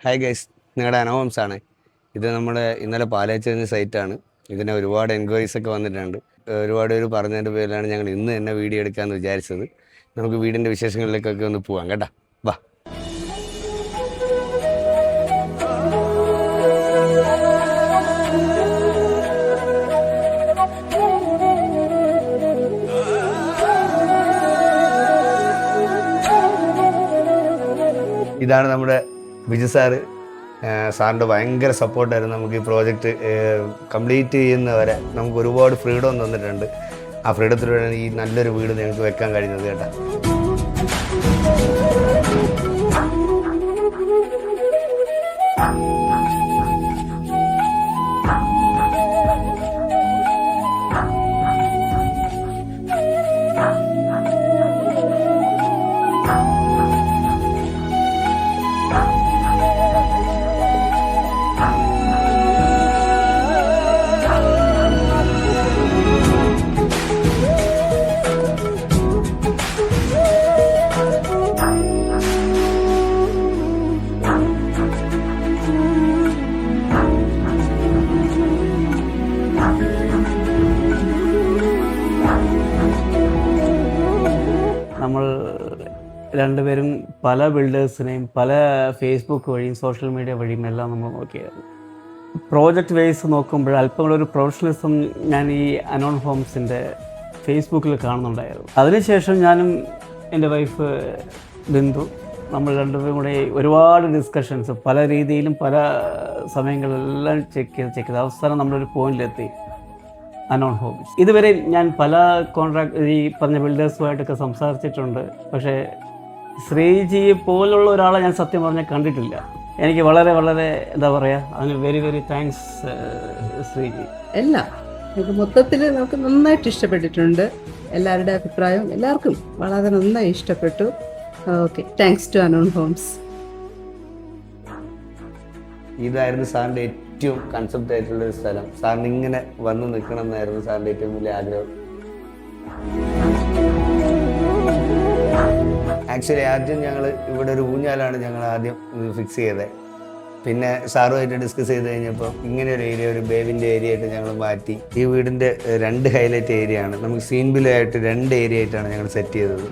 Hi guys, നിങ്ങളുടെ അനോംസ് ആണ്. ഇത് നമ്മുടെ ഇന്നലെ പാലാച്ചേരി സൈറ്റാണ്. ഇതിന് ഒരുപാട് എൻക്വയറീസ് ഒക്കെ വന്നിട്ടുണ്ട്. ഒരുപാട് പേര് പറഞ്ഞതിൻ്റെ പേരിലാണ് ഞങ്ങൾ ഇന്ന് തന്നെ വീഡിയോ എടുക്കാമെന്ന് വിചാരിച്ചത്. നമുക്ക് വീടിൻ്റെ വിശേഷങ്ങളിലേക്കൊക്കെ ഒന്ന് പോവാം കേട്ടോ. വാ. ഇതാണ് നമ്മുടെ ബിജു സാറ്. സാറിൻ്റെ ഭയങ്കര സപ്പോർട്ടായിരുന്നു. നമുക്ക് ഈ പ്രോജക്റ്റ് കംപ്ലീറ്റ് ചെയ്യുന്നവരെ നമുക്ക് ഒരുപാട് ഫ്രീഡം തന്നിട്ടുണ്ട്. ആ ഫ്രീഡത്തിലൂടെയാണ് ഈ നല്ലൊരു വീട് ഞങ്ങൾക്ക് വെക്കാൻ കഴിഞ്ഞത് കേട്ടോ. നമ്മൾ രണ്ടുപേരും പല ബിൽഡേഴ്സിനെയും പല ഫേസ്ബുക്ക് വഴിയും സോഷ്യൽ മീഡിയ വഴിയും എല്ലാം നമ്മൾ നോക്കിയായിരുന്നു. പ്രോജക്റ്റ് വൈസ് നോക്കുമ്പോൾ അല്പങ്ങളൊരു പ്രൊഫഷണലിസം ഞാൻ ഈ അനോൺ ഹോംസിൻ്റെ ഫേസ്ബുക്കിൽ കാണുന്നുണ്ടായിരുന്നു. അതിനുശേഷം ഞാനും എൻ്റെ വൈഫ് ബിന്ദു നമ്മൾ രണ്ടുപേരും കൂടെ ഒരുപാട് ഡിസ്കഷൻസ് പല രീതിയിലും പല സമയങ്ങളിലെല്ലാം ചെക്ക് ചെയ്ത് അവസാനം നമ്മളൊരു പോയിന്റിലെത്തി അനോൺ ഹോംസ്. ഇതുവരെ ഞാൻ പല ഈ പറഞ്ഞ ബിൽഡേഴ്സുമായിട്ടൊക്കെ സംസാരിച്ചിട്ടുണ്ട്. പക്ഷേ ശ്രീജിയെ പോലുള്ള ഒരാളെ ഞാൻ സത്യം പറഞ്ഞാൽ കണ്ടിട്ടില്ല. എനിക്ക് വളരെ വളരെ എന്താ പറയുക, അതിന് വെരി വെരി താങ്ക്സ് ശ്രീജി. എല്ലാം നമുക്ക് മൊത്തത്തിൽ നമുക്ക് നന്നായിട്ട് ഇഷ്ടപ്പെട്ടിട്ടുണ്ട്. എല്ലാവരുടെ അഭിപ്രായവും എല്ലാവർക്കും വളരെ നന്നായി ഇഷ്ടപ്പെട്ടു. ഓക്കെ, താങ്ക്സ് ടു അനോൺ ഹോംസ്. ഇതായിരുന്നു സാറിൻ്റെ ഏറ്റവും കൺസെപ്റ്റ് ആയിട്ടുള്ളൊരു സ്ഥലം. സാറിന് ഇങ്ങനെ വന്ന് നിൽക്കണം എന്നായിരുന്നു സാറിൻ്റെ ഏറ്റവും വലിയ ആഗ്രഹം. ആക്ച്വലി ആദ്യം ഞങ്ങൾ ഇവിടെ ഒരു ഊഞ്ഞാലാണ് ഞങ്ങൾ ആദ്യം ഫിക്സ് ചെയ്തത്. പിന്നെ സാറുമായിട്ട് ഡിസ്കസ് ചെയ്ത് കഴിഞ്ഞപ്പോൾ ഇങ്ങനെ ഒരു ഏരിയ, ഒരു ബേബിൻ്റെ ഏരിയ ആയിട്ട് ഞങ്ങൾ മാറ്റി. ഈ വീടിൻ്റെ 2 ഹൈലൈറ്റ് ഏരിയ ആണ്. നമുക്ക് സീൻ ബില്ലായിട്ട് 2 ഏരിയ ആയിട്ടാണ് ഞങ്ങൾ സെറ്റ് ചെയ്തത്.